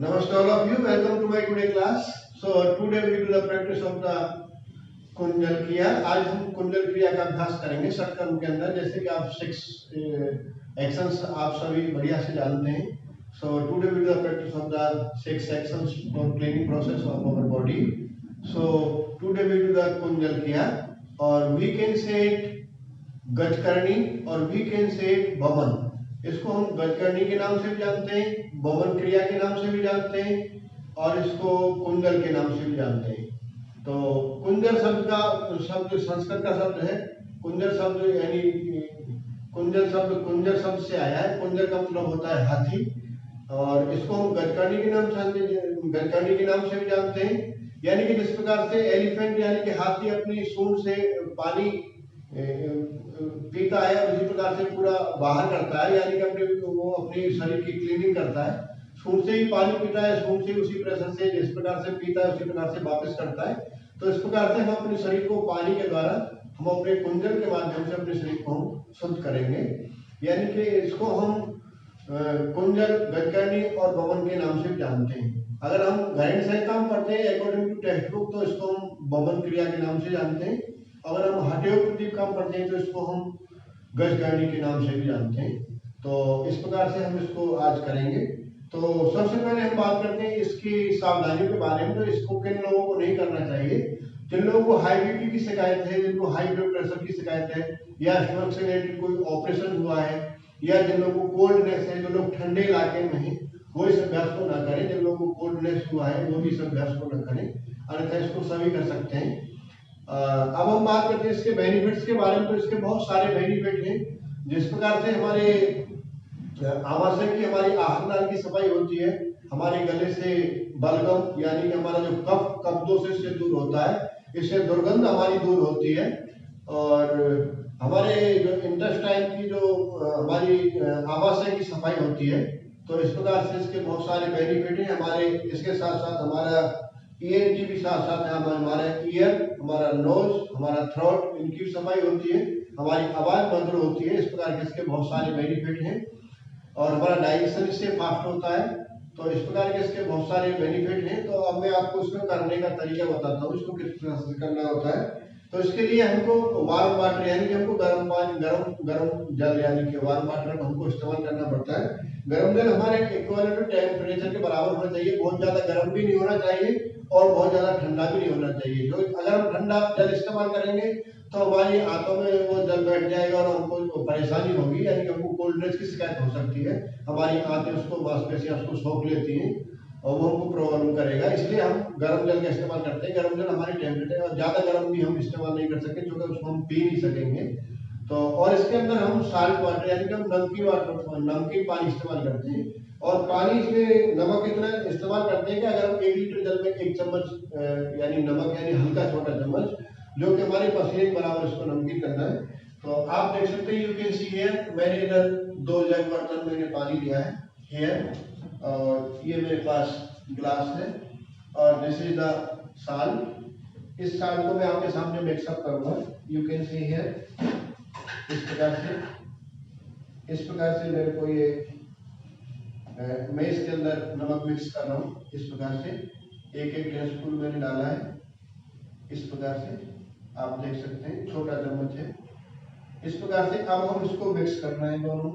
Namaste all of you. Welcome to my today class. So today we do the practice of the कुंडल क्रिया. आज हम कुंडल क्रिया का अभ्यास करेंगे शॉर्ट टर्म के अंदर. जैसे कि आप 6 एक्शंस आप सभी बढ़िया से जानते हैं. So today we do the practice of the 6 actions for cleaning process of our body. So today we do the कुंडल क्रिया, और we can say it गजकर्णी और we can say it भवन. इसको हम गजकर्णी के नाम से भी जानते हैं, भवन क्रिया के नाम से भी जानते हैं, और इसको कुंडल के नाम से भी जानते हैं. तो कुंडल शब्द संस्कृत का शब्द है. कुंडल शब्द यानी कुंडल शब्द कुंजर शब्द से आया है. कुंजर का मतलब होता है हाथी, और इसको हम गजकर्णी के नाम से भी जानते हैं. यानी कि जिस प्रकार से एलिफेंट यानी कि हाथी अपनी सूंड से पानी पीता है, उसी प्रकार से पूरा बाहर करता है, यानी कि वो अपने शरीर की क्लीनिंग करता है. सूंड से ही पानी पीता है, सूंड से उसी प्रेशर से जिस प्रकार से पीता है उसी प्रकार से वापस करता है. तो इस प्रकार से हम अपने शरीर को पानी के द्वारा हम अपने कुंजल के माध्यम से अपने शरीर को हम शुद्ध करेंगे. यानी कि इसको हम कुंजल, गजकर्णी और भवन के नाम से जानते हैं. अगर हम घरेलू संहिता में पढ़ते हैं अकॉर्डिंग टू टेक्स्ट बुक, तो इसको हम भवन क्रिया के नाम से जानते हैं. अगर हम हठयोग प्रदीप का पढ़ते हैं तो इसको हम गजकर्णी के नाम से भी जानते हैं. तो इस प्रकार से हम इसको आज करेंगे. तो सबसे पहले हम बात करते हैं इसकी सावधानियों के बारे में. तो इसको किन लोगों को नहीं करना चाहिए? जिन लोगों को हाई बीपी की शिकायत है, जिनको हाई ब्लड प्रेशर की शिकायत है, या स्टमक से रिलेटेड कोई ऑपरेशन हुआ है, या जिन लोगों को कोल्डनेस है, जो लोग ठंडे इलाके में हैं वो इस अभ्यास को ना करें. जिन लोगों को कोल्डनेस हुआ है वो भी इस अभ्यास को ना करें, अन्यथा इसको सभी कर सकते हैं. अब हम बात करते हैं इसके बेनिफिट्स के बारे में. तो इसके बहुत सारे बेनिफिट हैं. जिस प्रकार से हमारे आमाशय की हमारी आहार नाल की सफाई होती है, हमारे गले से बलगम यानी कि हमारा जो कफ कब्जों से इससे दूर होता है, इससे दुर्गंध हमारी दूर होती है, और हमारे जो इंटेस्टाइन की जो हमारी आमाशय की सफाई होती है. तो इस प्रकार से इसके बहुत सारे बेनिफिट हैं. हमारे इसके साथ साथ हमारा ईएन की भी साथ साथ हमारा ईयर, हमारा नोज, हमारा थ्रोट, इनकी सफाई होती है, हमारी आवाज मधुर होती है. इस प्रकार के इसके बहुत सारे बेनिफिट हैं, और हमारा डाइजेशन इससे फास्ट होता है. तो इस प्रकार के इसके बहुत सारे बेनिफिट हैं. तो अब मैं आपको इसको करने का तरीका बताता हूँ, इसको किस तरह से करना होता है. तो इसके लिए हमको वार्म वाटर यानी कि हमको गर्म पानी, गर्म जल यानी कि वार्म वाटर का हमको इस्तेमाल करना पड़ता है. गर्म जल हमारे इक्विवेलेंट टेम्परेचर के बराबर होना चाहिए. बहुत ज्यादा गर्म भी नहीं होना चाहिए और बहुत ज्यादा ठंडा भी नहीं होना चाहिए. जो अगर हम ठंडा जल इस्तेमाल करेंगे तो हमारी आंतों में वो जल बैठ जाएगा और हमको परेशानी होगी, यानी कि हमको कोल्डनेस की शिकायत हो सकती है. हमारी आंतें उसको मांसपेशियां उसको सोख लेती हैं और वो हमको प्रॉब्लम करेगा. इसलिए हम गर्म जल का इस्तेमाल करते हैं. गर्म जल हमारे टेम्परेचर और ज्यादा गर्म भी हम इस्तेमाल नहीं कर सकते, क्योंकि उसको हम पी नहीं सकेंगे. तो और इसके अंदर हम साल्ट वाटर यानी कि हम नमकीन वाटर, नमकीन पानी इस्तेमाल करते हैं. और पानी इसमें नमक इतना इस्तेमाल करते हैं कि अगर हम 1 लीटर जल में 1 चम्मच यानी नमक यानी हल्का छोटा चम्मच, जो कि हमारे पसीने के बराबर इसको नमकीन करना है. तो आप देख सकते हैं, यू कैन सी हियर, मैंने इधर 2 जग बर्तन मैंने पानी लिया है हियर, और ये मेरे पास ग्लास है, और दिस इज द साल्ट. इस साल्ट को मैं आपके सामने मिक्सअप करूंगा. यू कैन सी हियर, इस प्रकार से मेरे को ये मैं इसके अंदर नमक मिक्स कर रहा हूँ. इस प्रकार से 1-1 टेबलस्पून मैंने डाला है. इस प्रकार से आप देख सकते हैं, छोटा चम्मच है. इस प्रकार से अब हम इसको मिक्स करना है दोनों.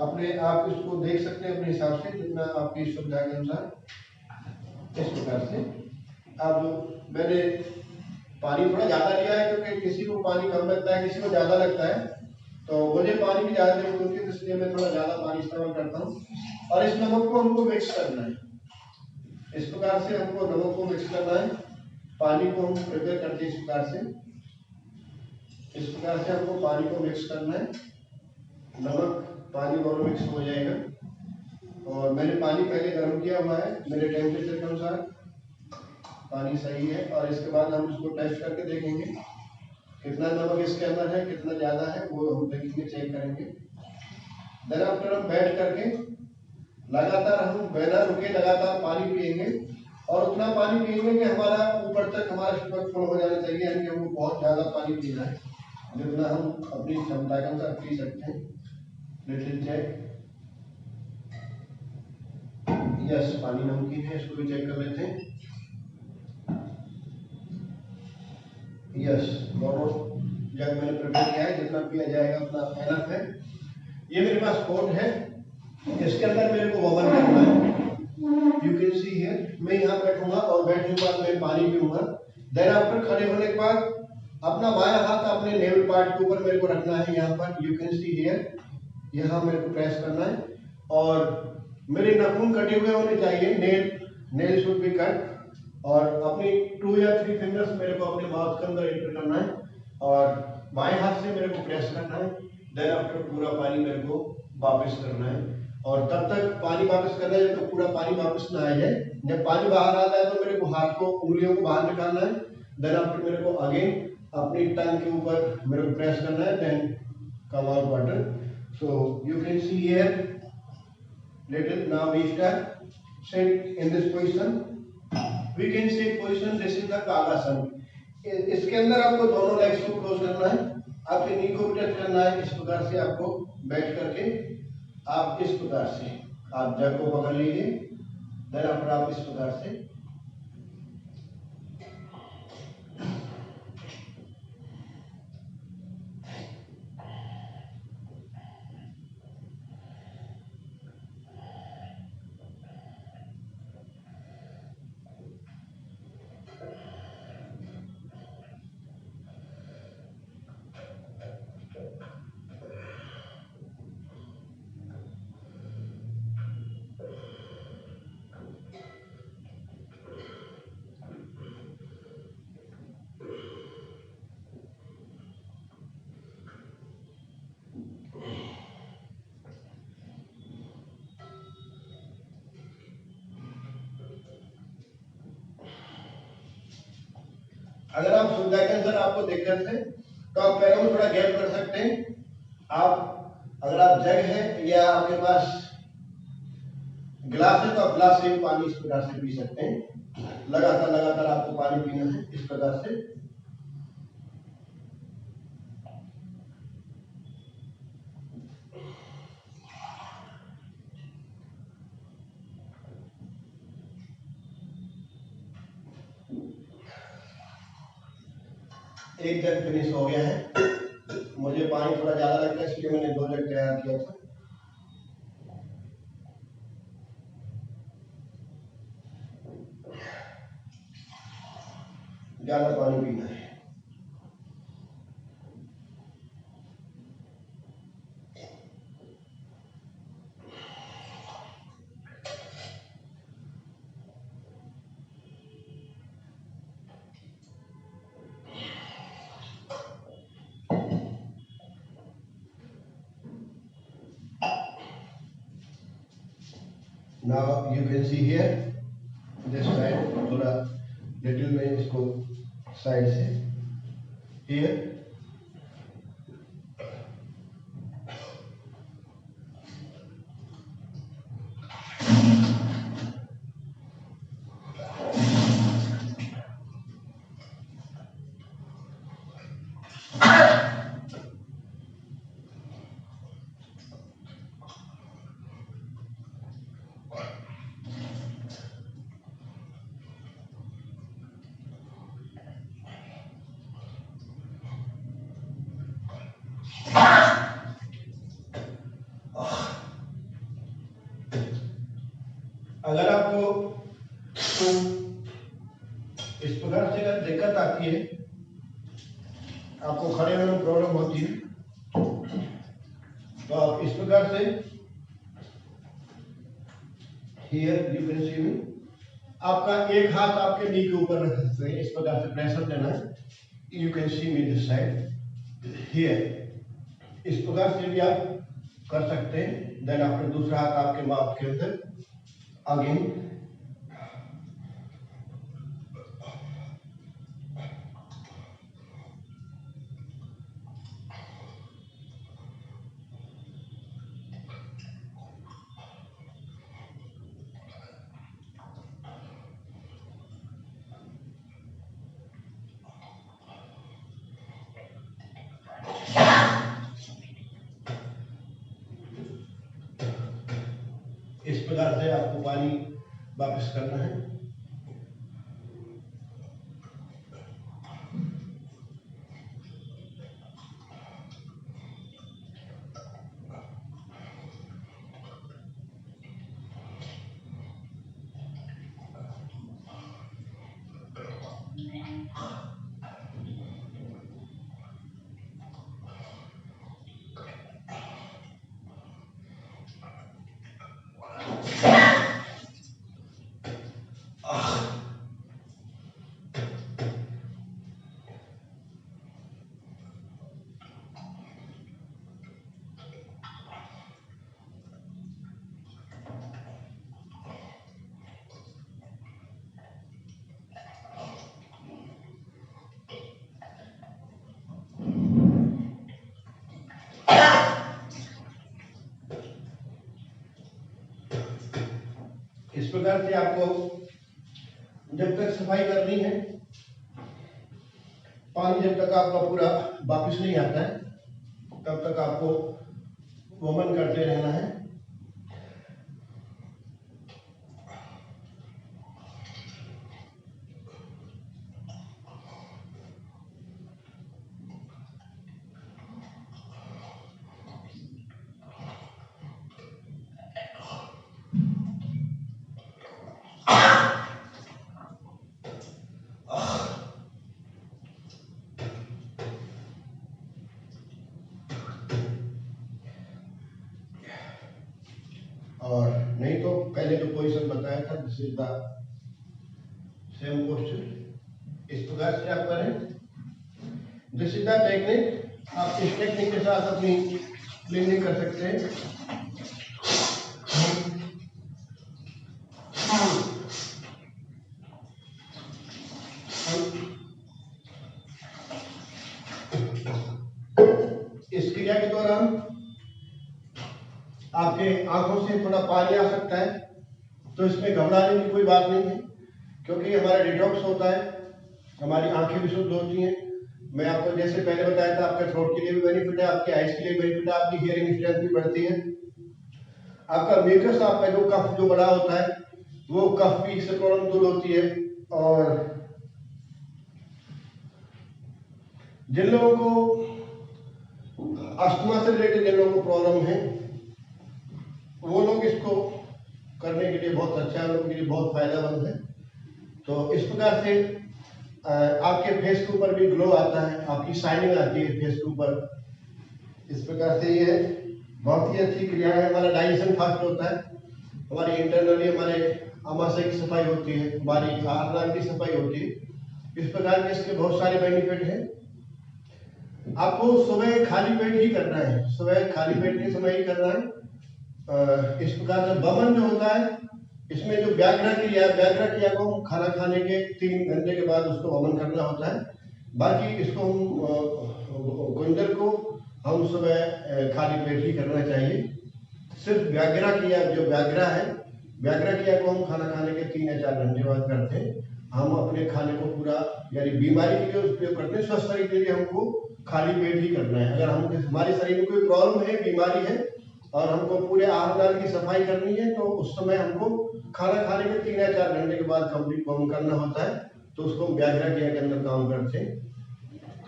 अपने आप इसको देख सकते हैं अपने हिसाब से, जितना आपकी सुविधा के अनुसार. इस प्रकार से अब मैंने पानी थोड़ा ज्यादा लिया है, क्योंकि किसी को पानी कम लगता है, किसी को ज्यादा लगता है. तो मुझे पानी की ज्यादा जरूरत होती है, इसलिए मैं थोड़ा ज्यादा पानी इस्तेमाल करता हूँ. और इस नमक को हमको मिक्स करना है. इस प्रकार से हमको नमक को मिक्स करना है. पानी को हम प्रिपेयर करते हैं इस प्रकार से. इस प्रकार से हमको पानी को मिक्स करना है. नमक पानी दोनों मिक्स हो जाएगा. और मैंने पानी पहले गर्म किया हुआ है मेरे टेम्परेचर के अनुसार. पानी सही है, और इसके बाद हम इसको टेस्ट करके देखेंगे कितना नमक इसके अंदर है, कितना ज्यादा है, वो हम देखेंगे, चेक करेंगे. देन आफ्टर हम बैठ करके लगातार हम बिना रुके लगातार पानी पिएंगे, और उतना पानी पिएंगे कि हमारा ऊपर तक हमारा स्टमक फुल हो जाना चाहिए. यानी कि हमको बहुत ज्यादा पानी पीना है, जितना हम अपनी क्षमता के अनुसार पी सकते हैं. Little check. यस, पानी नमकीन है, इसको भी चेक कर लेते हैं। यस, दोनों जग मैंने प्रिपेयर किया है, जितना पिया जाएगा उतना एनफ है। ये मेरे पास पोट है, इसके अंदर मेरे को ओवन करना है। यू कैन सी हियर, मैं यहाँ बैठूंगा और बैठने के बाद मैं पानी पीऊंगा। देन आफ्टर खड़े होने के बाद अपना बायां हाथ अपने नेवल पार्ट के ऊपर मेरे को रखना है, यहाँ पर यू कैन सी हियर, यहाँ मेरे को प्रेस करना है। और मेरे नाखून कटे हुए होने चाहिए, नेल शुड बी कट। और अपनी 2 या 3 फिंगर्स मेरे को अपने माउथ के अंदर एंटर करना है और बाएं हाथ से मेरे को प्रेस करना है। देन आफ्टर पूरा पानी मेरे को वापस करना है, और तब तक पानी वापस करना है जब तक पूरा पानी वापस ना आ जाए। जब पानी बाहर आता है तो मेरे को हाथ को, उंगलियों को बाहर निकालना है। देन आफ्टर मेरे को अगेन अपनी टंग के ऊपर मेरे को प्रेस करना है, then come out water. So you can see here, little, now we start sit in this position. We can say position, this is the कागासन। इसके अंदर आपको दोनों लेग्स को क्लोज करना है, आपके नी को टच करना है। इस प्रकार से आपको बैठ करके आप इस प्रकार से आप जग को पकड़ लीजिए। देन आफ्टर आप इस प्रकार से अगर आप सुविधा के अनुसार आपको दिक्कत है तो आप पैरों में थोड़ा गैप कर सकते हैं। आप अगर आप जग है या आपके पास गिलास है तो आप गिलास से भी पानी इस प्रकार से पी सकते हैं। लगातार लगातार आपको पानी पीना है इस प्रकार से। एक जग फिनिश हो गया है। मुझे पानी थोड़ा ज्यादा लगता है इसलिए मैंने 2 जग तैयार किया था। ज्यादा पानी पीना है। Now you can see here this side, थोड़ा लिटिल में इसको साइड से here अगर आपको इस प्रकार से अगर दिक्कत आती है, आपको खड़े होने में प्रॉब्लम होती है, तो आप इस प्रकार से हियर यू कैन सी मी, आपका एक हाथ आपके नी के ऊपर रख सकते हैं, इस प्रकार से प्रेशर देना है। You can C me this side here, इस प्रकार से भी आप कर सकते हैं। देन आफ्टर दूसरा हाथ आपके माउथ के अंदर अगेन इस प्रकार से आपको पानी वापस करना है। इस प्रकार से आपको जब तक सफाई करनी है, पानी जब तक आपका पूरा वापस नहीं आता है तब तक आपको वमन करते रहना है। और नहीं तो पहले जो पोजीशन बताया था, this is the same posture. इस प्रकार से आप करें। This is the technique. आप इस टेक्निक के साथ अपनी क्लीनिंग कर सकते हैं। इस क्रिया के दौरान आपके आंखों से थोड़ा पानी आ सकता है, तो इसमें घबराने की कोई बात नहीं है, क्योंकि हमारा डिटॉक्स होता है, हमारी आंखें भी शुद्ध होती हैं। मैं आपको जैसे पहले बताया था, आपके थ्रोट के लिए भी बेनिफिट है, आपके आइज के लिए बेनिफिट है, आपकी हियरिंग स्ट्रेंथ भी बढ़ती है। आपका म्यूकस, आपका जो कफ जो बड़ा होता है, वो कफ भी से प्रॉब्लम दूर होती है। और जिन लोगों को अस्थमा से रिलेटेड जिन लोगों को प्रॉब्लम है, वो लोग इसको करने के लिए बहुत अच्छा है, उनके लिए बहुत फायदेमंद है। तो इस प्रकार से आपके फेस के ऊपर भी ग्लो आता है, आपकी शाइनिंग आती है फेस के ऊपर। इस प्रकार से ये बहुत ही अच्छी क्रिया है। हमारा डाइजेशन फास्ट होता है, हमारी इंटरनली हमारे आमाशय की सफाई होती है, हमारी आहार की सफाई होती है। इस प्रकार के इसके बहुत सारे बेनिफिट हैं। आपको सुबह खाली पेट ही करना है, सुबह खाली पेट के समय ही करना है। इस प्रकार से वमन जो होता है, इसमें जो व्याघ्र क्रिया को हम खाना खाने के 3 घंटे के बाद उसको वमन करना होता है। बाकी इसको हम गुंजर को हम सुबह खाली पेट ही करना चाहिए। सिर्फ व्याघ्र क्रिया जो व्याघ्र है, व्याघ्र क्रिया को हम खाना खाने के 3 या 4 घंटे बाद करते हैं। हम अपने खाने को पूरा यानी बीमारी के लिए उपयोग करते हैं, स्वस्थ शरीर के लिए हमको खाली पेट ही करना है। अगर हम हमारे शरीर में कोई प्रॉब्लम है, बीमारी है और हमको पूरे आहार की सफाई करनी है, तो उस समय हमको खाना खाने के 3 या 4 घंटे के बाद कंप्लीट काम करना होता है। तो उसको हम व्याघ्र क्रिया के अंदर काम करते हैं।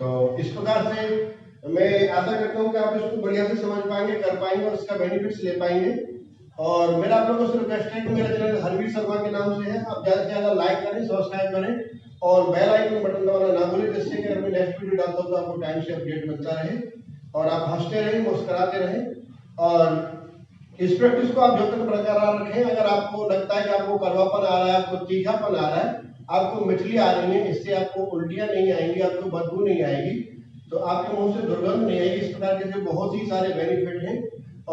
तो इस प्रकार से मैं आशा करता हूँ कि आप इसको बढ़िया से समझ पाएंगे, कर पाएंगे और इसका बेनिफिट्स ले पाएंगे। और मेरा आप लोगों को सिर्फ रिक्वेस्ट है कि मेरा चैनल हरवीर शर्मा के नाम से है, आप ज्यादा से ज्यादा लाइक करें, सब्सक्राइब करें और बेल आइकन बटन दबाना ना भूलें, जिससे कि अगर मैं नेक्स्ट वीडियो डालता हूँ तो आपको टाइम से अपडेट मिलता रहे और आप हंसते रहें, मुस्कुराते रहें। और इस प्रैक्टिस को आप जब तक बरकरार रखें। अगर आपको लगता है कि आपको कड़वापन आ रहा है, आपको तीखापन आ रहा है, आपको मिचली आ रही है, इससे आपको उल्टियां नहीं आएंगी, आपको बदबू नहीं आएगी, तो आपके मुंह से दुर्गंध नहीं आएगी। इस प्रकार के बहुत ही सारे बेनिफिट हैं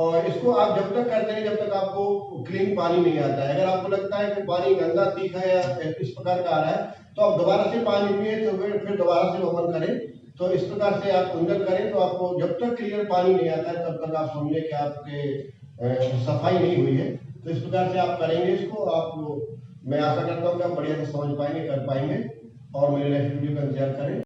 और इसको आप जब तक करते हैं जब तक आपको क्लीन पानी नहीं आता है। अगर आपको लगता है कि पानी गंदा, तीखा या इस प्रकार का आ रहा है, तो आप दोबारा से पानी पिए, तो फिर दोबारा से वमन करें। तो इस प्रकार से आप कुंजन करें, तो आपको जब तक क्लियर पानी नहीं आता है तब तक आप समझे कि आपके सफाई नहीं हुई है। तो इस प्रकार से आप करेंगे इसको, आप मैं आशा करता हूँ कि आप बढ़िया से समझ पाएंगे, कर पाएंगे और मेरे नेक्स्ट वीडियो का इंतजार करें।